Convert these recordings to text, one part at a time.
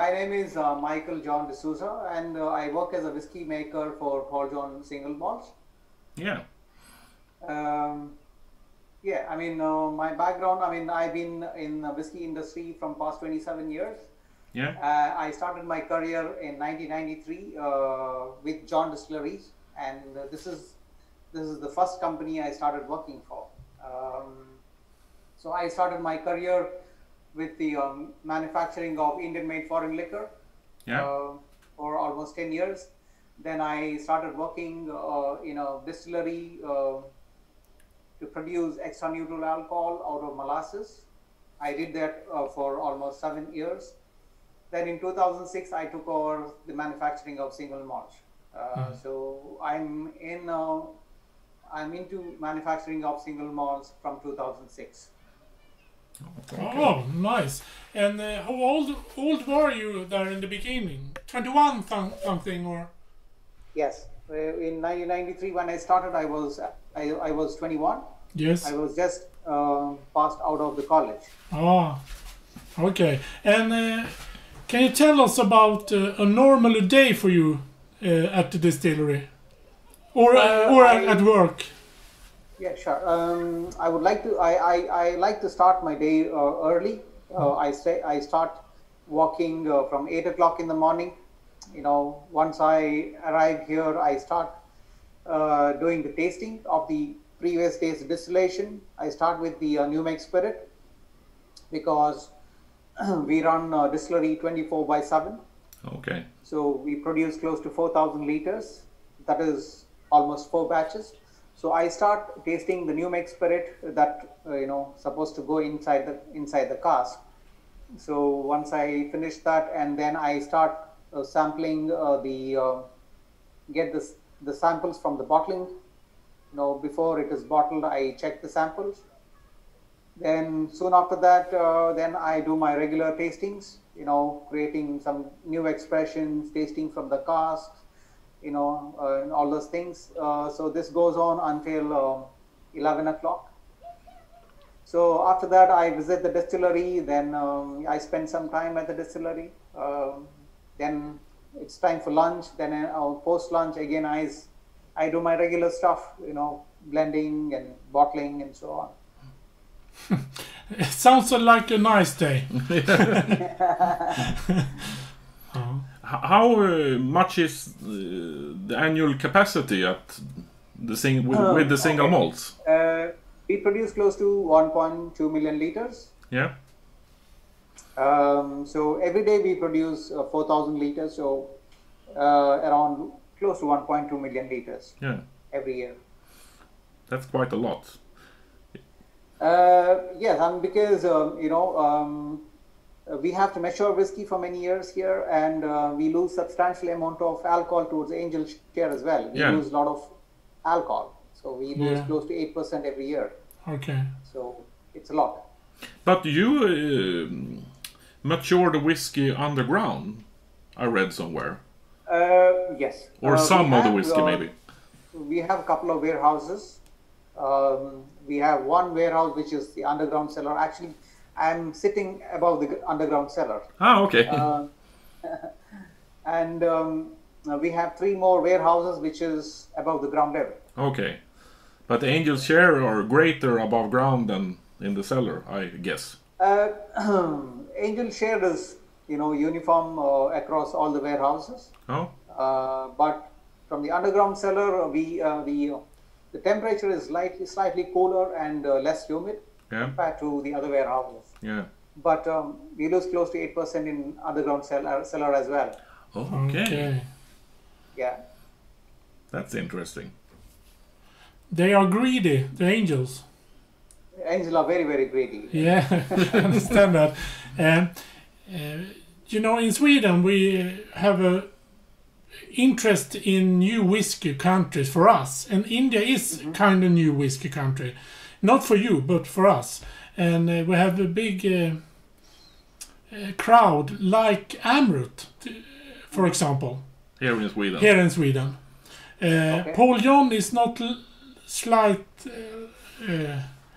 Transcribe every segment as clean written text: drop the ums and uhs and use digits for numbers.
My name is Michael John D Souza, and I work as a whiskey maker for Paul John Single Malts. Yeah. Yeah, I mean, my background, I mean, I've been in the whiskey industry from past 27 years. Yeah. I started my career in 1993 with John Distilleries, and this is the first company I started working for. So I started my career with the manufacturing of Indian-made foreign liquor for almost 10 years. Then I started working in a distillery to produce extra neutral alcohol out of molasses. I did that for almost 7 years. Then in 2006, I took over the manufacturing of single malt. So I'm into manufacturing of single malts from 2006. Okay. Oh, nice. And how old were you there in the beginning? 21 something or? Yes. In 1993, when I started, I was 21. Yes. I was just passed out of the college. Ah, okay. And can you tell us about a normal day for you at the distillery, or at work? Yeah, sure. I would like to. I like to start my day early. I start walking from 8 o'clock in the morning. You know, once I arrive here, I start doing the tasting of the previous day's distillation. I start with the new make spirit because we run distillery 24/7. Okay. So we produce close to 4,000 liters. That is almost 4 batches. So I start tasting the new make spirit that supposed to go inside the cask. So once I finish that, and then I start sampling get the samples from the bottling. Before it is bottled, I check the samples. Then soon after that, then I do my regular tastings. Creating some new expressions, tasting from the cask. And all those things. So this goes on until 11 o'clock. So after that, I visit the distillery. Then I spend some time at the distillery. Then it's time for lunch. Then post lunch again, I do my regular stuff. Blending and bottling and so on. It sounds like a nice day. How much is the annual capacity at with the single malts? We produce close to 1.2 million liters. Yeah. So every day we produce 4,000 liters, so around close to 1.2 million liters. Yeah. Every year. That's quite a lot. Yes, because we have to mature whiskey for many years here, and we lose substantial amount of alcohol towards angel share as well. We lose a lot of alcohol, so we lose close to 8% every year. Okay. So it's a lot. But you mature the whiskey underground, I read somewhere. Yes. Or some of the whiskey, maybe. We have a couple of warehouses. We have one warehouse which is the underground cellar. Actually, I'm sitting above the underground cellar. Ah, okay. And we have 3 more warehouses which is above the ground level. Okay. But the angel's share are greater above ground than in the cellar, I guess. Angel share is, uniform across all the warehouses. Oh. But from the underground cellar, the temperature is slightly cooler and less humid compared to the other warehouses. Yeah. But we lose close to 8% in underground cellar as well. Oh, okay. Yeah. That's interesting. They are greedy, the angels. Angels are very, very greedy. Yeah, I understand that. In Sweden we have a interest in new whiskey countries for us, and India is kind of new whiskey country, not for you but for us, and we have a big crowd like Amrit, for example, here in Sweden. Okay. Paul John is not slight.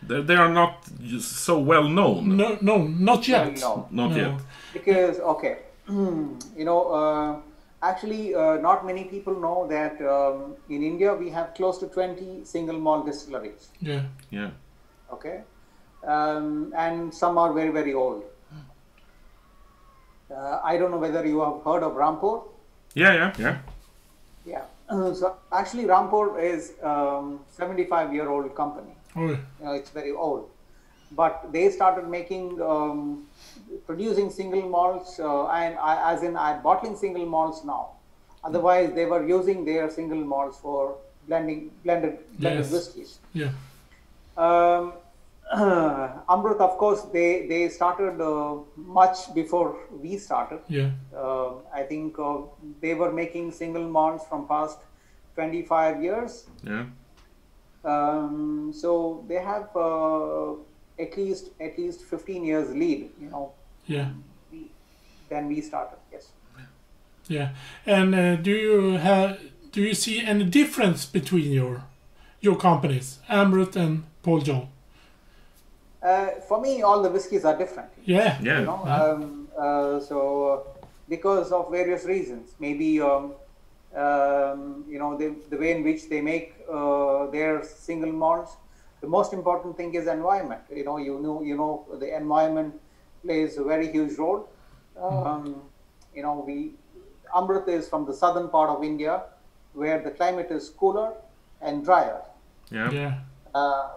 They are not so well known. No, not yet. No. Not yet. Because you know, actually, not many people know that in India we have close to 20 single malt distilleries. Yeah. Yeah. Okay, and some are very, very old. I don't know whether you have heard of Rampur. Yeah. Yeah. Yeah. So actually, Rampur is 75-year-old company. Oh, You know, it's very old, but they started making producing single malts as in bottling single malts now. Otherwise, they were using their single malts for blended yes. whiskies. Yeah. Amrit, of course, they started much before we started. Yeah. I think they were making single malts from past 25 years. Yeah. So they have at least 15 years lead, you know. Yeah. Then we started. Yes. Yeah. And do you see any difference between your companies, Amrit and Paul John? For me, all the whiskies are different. Yeah. Yeah. You know, so because of various reasons, maybe you know, the way in which they make their single malts. The most important thing is environment. You know, the environment plays a very huge role. You know, Amrit is from the southern part of India, where the climate is cooler and drier. Yeah. Yeah.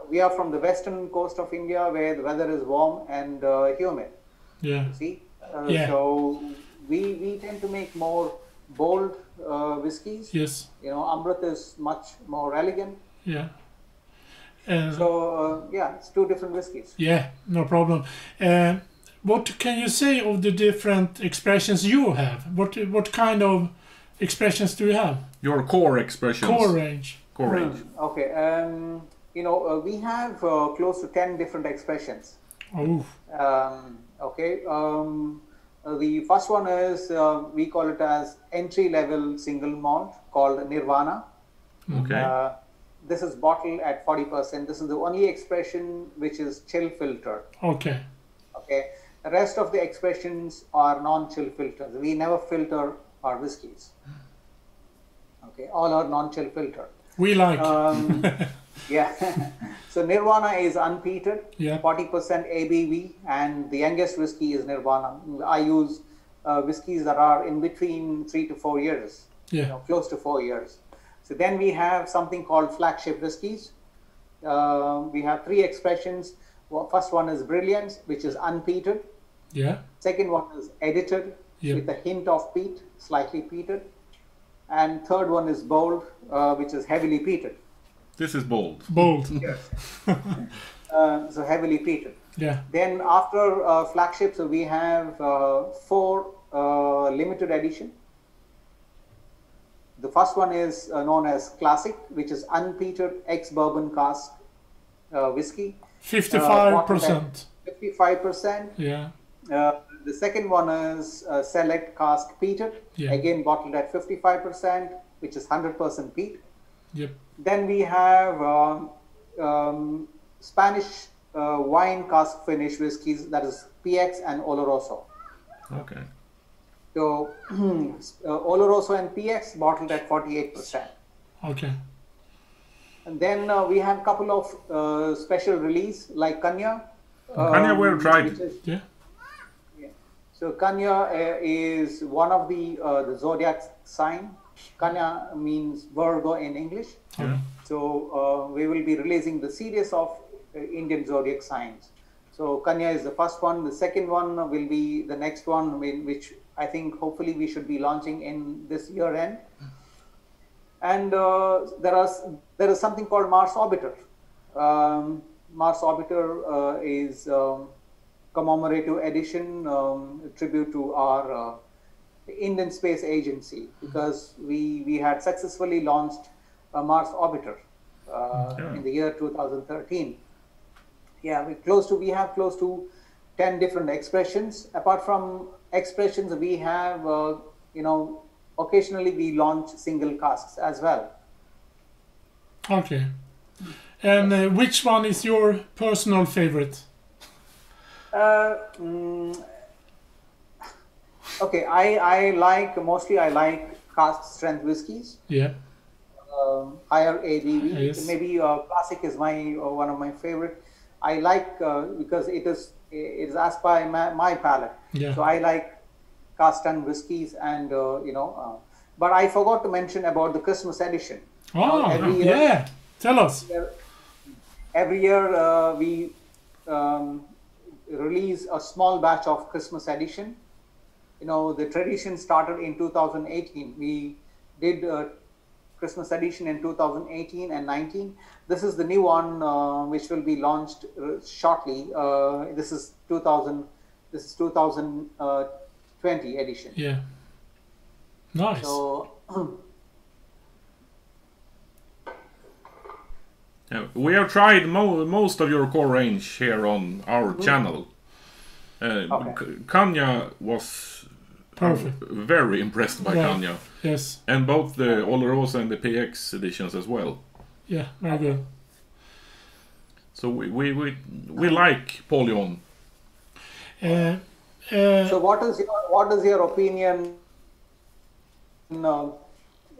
We are from the western coast of India, where the weather is warm and humid. Yeah. See, Yeah. so we tend to make more bold whiskies. Yes. You know, Amrit is much more elegant. Yeah. So yeah, it's two different whiskies. Yeah, no problem. What can you say of the different expressions you have? What kind of expressions do you have? Your core expressions. Core range. Core range. Okay. You know, we have close to 10 different expressions. Oh. Okay. The first one is we call it as entry-level single malt called Nirvana. Okay. This is bottled at 40%. This is the only expression which is chill filtered. Okay. Okay. The rest of the expressions are non-chill filters. We never filter our whiskies. Okay. All are non-chill filtered. We like. Yeah. So Nirvana is unpeated, Yeah. 40% ABV, and the youngest whiskey is Nirvana. I use whiskies that are in between 3 to 4 years, Yeah. you know, close to 4 years. So then we have something called flagship whiskies. We have 3 expressions. First one is Brilliance, which is unpeated. Yeah. Second one is edited, Yeah. with a hint of peat, slightly peated. And third one is Bold, which is heavily peated. This is bold. Bold. Yes. So heavily peated. Yeah. Then after flagship, so we have 4 limited edition. The first one is known as Classic, which is unpeated ex-bourbon cask whiskey. 55%. 55%. Yeah. The second one is Select Cask Peated, Yeah. again bottled at 55%, which is 100% peat. Yep. Then we have Spanish wine cask finish whiskies, that is PX and Oloroso. Okay. So Oloroso and PX bottled at 48%. Okay. And then we have a couple of special release like Kanya. Kanya we've tried. which is- Yeah. So Kanya is one of the zodiac sign. Kanya means Virgo in English. Yeah. So we will be releasing the series of Indian zodiac signs. So Kanya is the first one. The second one will be the next one, which I think hopefully we should be launching in this year end. And there is something called Mars Orbiter. Mars Orbiter is commemorative edition, tribute to our Indian Space Agency, because we had successfully launched Mars Orbiter in the year 2013. Yeah, we have close to 10 different expressions. Apart from expressions, we have you know, occasionally we launch single casks as well. Okay. And which one is your personal favorite? Okay, I like mostly I like cask strength whiskies. Yeah. Higher ABV. Yes. Maybe classic is my one of my favorite. I like because it is as by my palate. Yeah. So I like cask strength whiskies, and but I forgot to mention about the Christmas edition. Oh, Every year, yeah. Tell us. every year we release a small batch of Christmas edition. The tradition started in 2018. We did Christmas edition in 2018 and 19. This is the new one which will be launched shortly. This is 2020 edition. Yeah. Nice. So we have tried most of your core range here on our channel. Kanya was Perfect. very impressed by Kanya. Yes. And both the Olorosa and the PX editions as well. Yeah, very good. So we like Polion. so what is your opinion?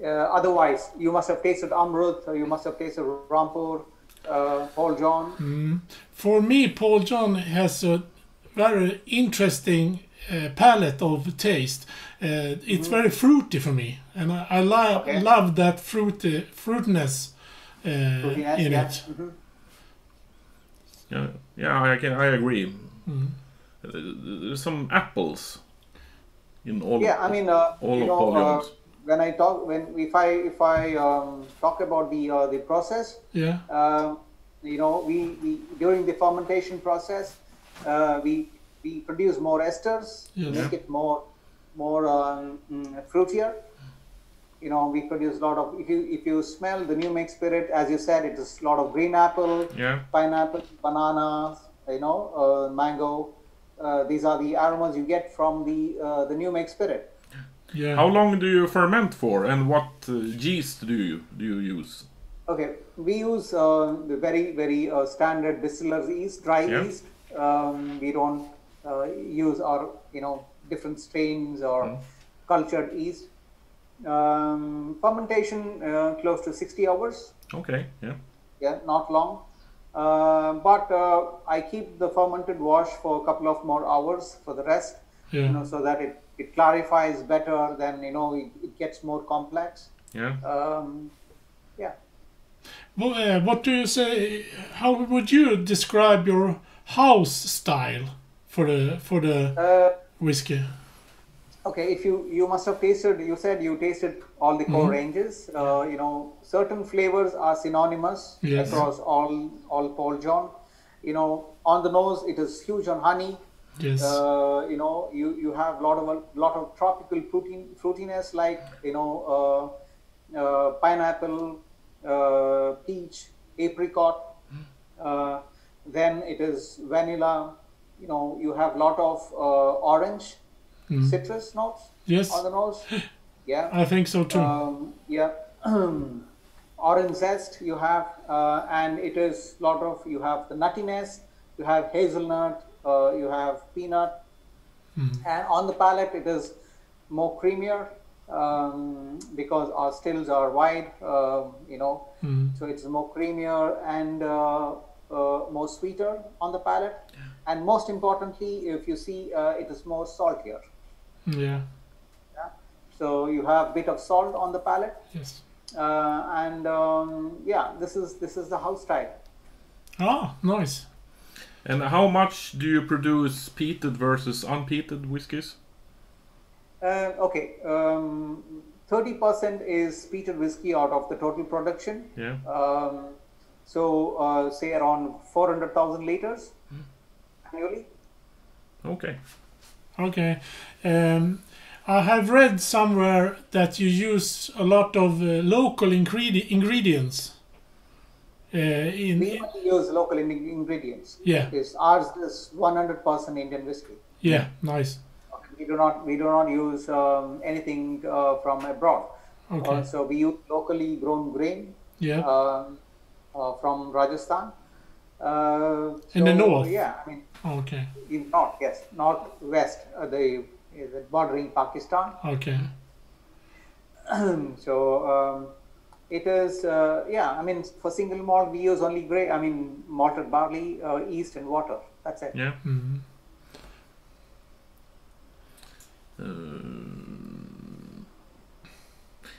Otherwise, you must have tasted Amrit, or you must have tasted Rampur, Paul John. For me, Paul John has a very interesting palette of taste. It's very fruity for me, and I love that fruitiness in it. Yeah, I agree. There's some apples in all. Yeah, I mean, all of Polion's. When I talk, if I talk about the process, we during the fermentation process, we produce more esters, make it more fruitier. We produce a lot of. If you smell the new make spirit, as you said, it is a lot of green apple, pineapple, bananas, mango. These are the aromas you get from the new make spirit. Yeah. How long do you ferment for, and what yeast do you use? Okay, we use the very standard distiller's yeast, dry yeast. We don't use our different strains or cultured yeast. Fermentation close to 60 hours. Okay. Yeah, not long. But I keep the fermented wash for a couple of more hours for the rest. So that it clarifies better. Then it gets more complex. Well, what do you say? How would you describe your house style for the whiskey? Okay, if you must have tasted. You said you tasted all the core ranges. Certain flavors are synonymous across all Paul John. On the nose, it is huge on honey. Yes. You have lot of tropical fruitiness like pineapple, peach, apricot. Then it is vanilla. You have lot of orange, citrus notes on the nose. Yeah, I think so too. Orange zest you have, and it is you have the nuttiness. You have hazelnut. You have peanut, and on the palate it is more creamier because our stills are wide, so it's more creamier and more sweeter on the palate, and most importantly, if you see, it is more saltier. So you have a bit of salt on the palate. Yes. And this is the house style. Ah, nice. And how much do you produce peated versus unpeated whiskies? 30% is peated whiskey out of the total production. So say around 400,000 liters annually. Okay. I have read somewhere that you use a lot of local ingredients. We only use local ingredients. Ours is 100% Indian whiskey. Nice. We do not use anything from abroad. So we use locally grown grain from Rajasthan. In the north. Okay. In north, yes, northwest, the bordering Pakistan. Okay. So it is, yeah, I mean, for single malt, we use only malted barley, yeast, and water. That's it. Yeah. Mm-hmm.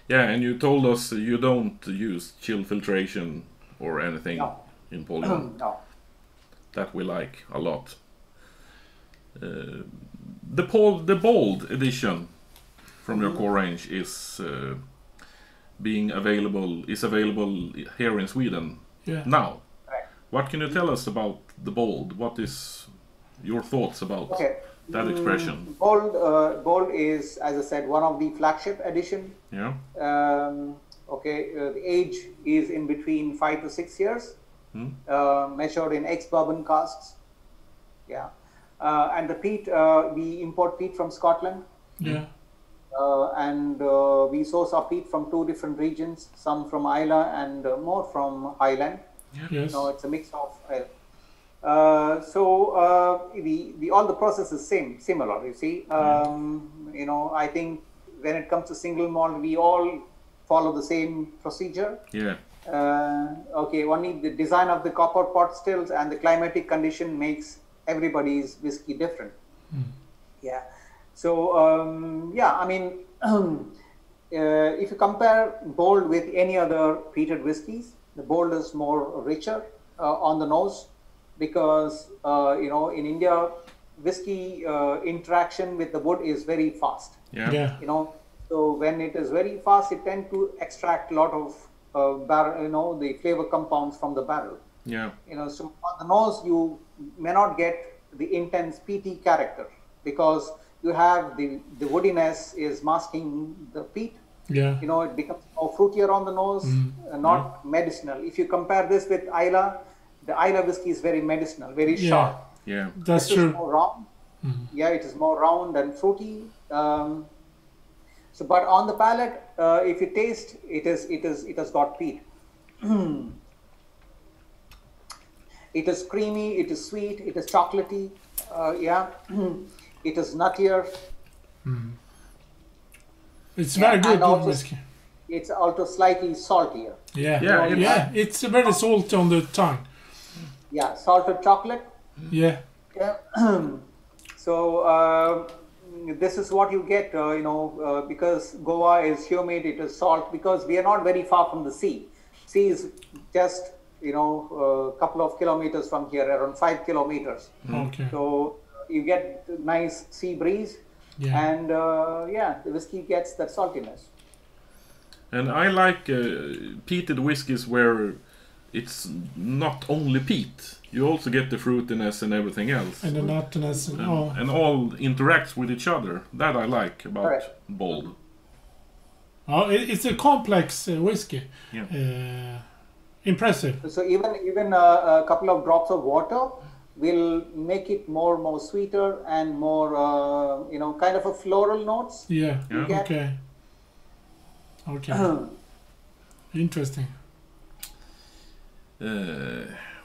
Yeah, and you told us you don't use chill filtration or anything No. in Poland. No. That we like a lot. The bold edition from your core range is available here in Sweden Yeah. now. Right. What can you tell us about the bold? What is your thoughts about that expression? Bold is, as I said, one of the flagship edition. Yeah. The age is in between 5 to 6 years, measured in ex-bourbon casks. Yeah. And the peat, we import peat from Scotland. Yeah. And we source our peat from 2 different regions, some from Islay and more from Highland. Yes. It's a mix of. All the process is similar. You see, I think when it comes to single malt, we all follow the same procedure. Yeah. Only the design of the copper pot stills and the climatic condition makes everybody's whiskey different. Yeah. So if you compare bold with any other peated whiskies, the bold is more richer on the nose because in India, whiskey interaction with the wood is very fast. Yeah. So when it is very fast, it tends to extract a lot of the flavor compounds from the barrel. Yeah. So on the nose, you may not get the intense peaty character because you have the woodiness is masking the peat. Yeah. It becomes more fruitier on the nose, not medicinal. If you compare this with Islay, the Islay whiskey is very medicinal, very sharp. Yeah. That's This true. is more round. Yeah, it is more round and fruity. But on the palate, if you taste, it has got peat. It is creamy, it is sweet, it is chocolatey. It is nuttier. It's very and good also- whiskey. It's also slightly saltier. Yeah. Yeah, It's very salty on the tongue. Yeah, salted chocolate. Yeah. Yeah. This is what you get, because Goa is humid, it is salt, because we are not very far from the sea. Sea is just, a couple of kilometers from here, around 5 kilometers. Okay. So you get nice sea breeze, and the whiskey gets that saltiness. And I like peated whiskies where it's not only peat. You also get the fruitiness and everything else. And the nuttiness and And all interacts with each other. That I like about Correct. bold. It's a complex whiskey. Yeah. Impressive. So even a couple of drops of water will make it more sweeter and more, kind of a floral notes. Yeah. Yeah. Okay. Interesting.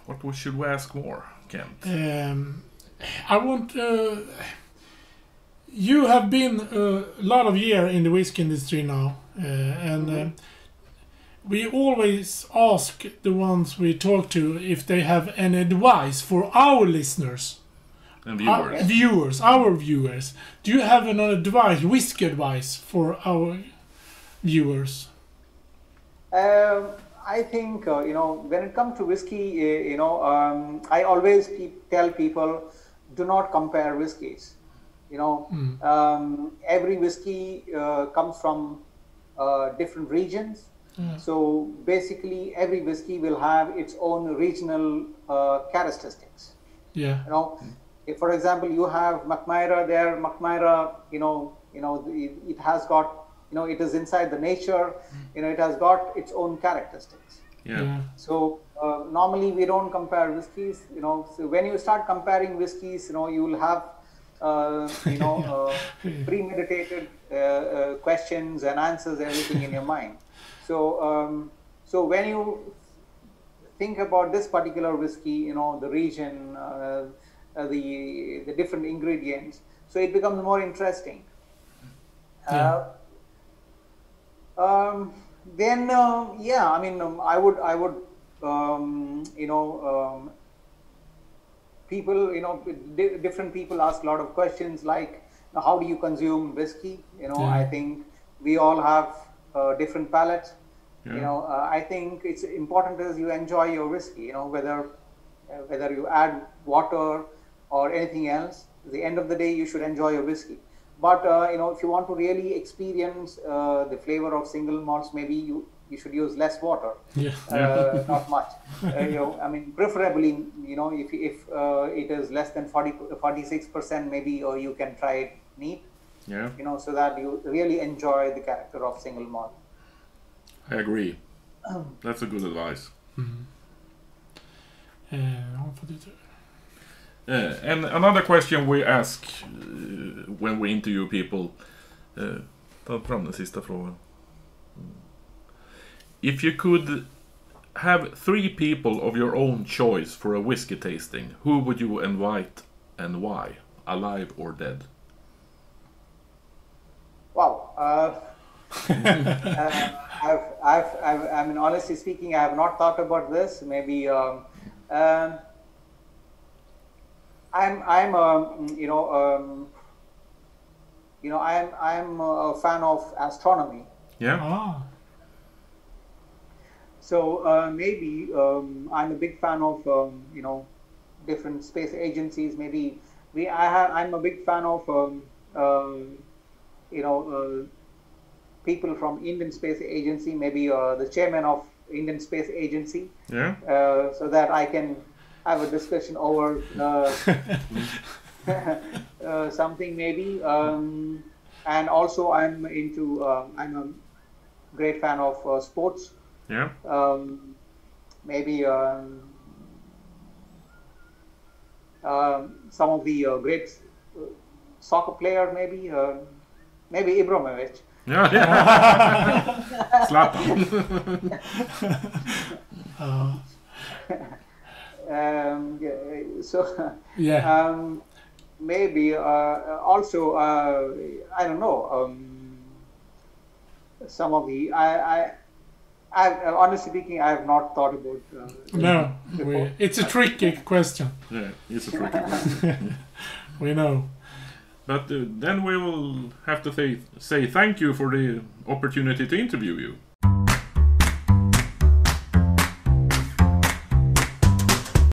What should we ask more, Kent? I want. You have been a lot of year in the whiskey industry now, and we always ask the ones we talk to if they have any advice for our listeners, And viewers. our viewers. Do you have an advice, whiskey advice for our viewers? I think, when it comes to whiskey, I always tell people, do not compare whiskeys. Every whiskey comes from different regions. So basically, every whiskey will have its own regional characteristics. Yeah. If, for example, you have Mackmyra there, Mackmyra, it has got, it is inside the nature, it has got its own characteristics. Yeah. So normally we don't compare whiskeys, so when you start comparing whiskeys, you will have, premeditated questions and answers, everything in your mind. So when you think about this particular whiskey, the region, the different ingredients, so it becomes more interesting. Yeah. Then yeah, I mean, I would people, different people ask a lot of questions like, how do you consume whiskey? I think we all have different palates. I think it's important as you enjoy your whiskey, whether you add water or anything else. At the end of the day, you should enjoy your whiskey. But if you want to really experience the flavor of single malts, maybe you should use less water, not much. I mean, preferably, if it is less than 46%, maybe you can try it neat. So that you really enjoy the character of single malt. I agree. That's a good advice. And another question we ask when we interview people. Ta fram den sista frågan. If you could have 3 people of your own choice for a whiskey tasting, who would you invite and why? Alive or dead? Wow. I mean, honestly speaking, I have not thought about this. Maybe I'm a fan of astronomy. Yeah. So maybe I'm a big fan of different space agencies. Maybe I'm a big fan of people from Indian Space Agency. Maybe the chairman of Indian Space Agency. Yeah. So that I can have a discussion over something maybe. And also I'm I'm a great fan of sports. Yeah. Maybe some of the great soccer player, maybe Ibrahimovic. Yeah. Zlatan. So yeah. maybe also I don't know, some of the honestly speaking, I have not thought about. No, it's a tricky question. Yeah, it's a tricky question. We know. But then we will have to say thank you for the opportunity to interview you.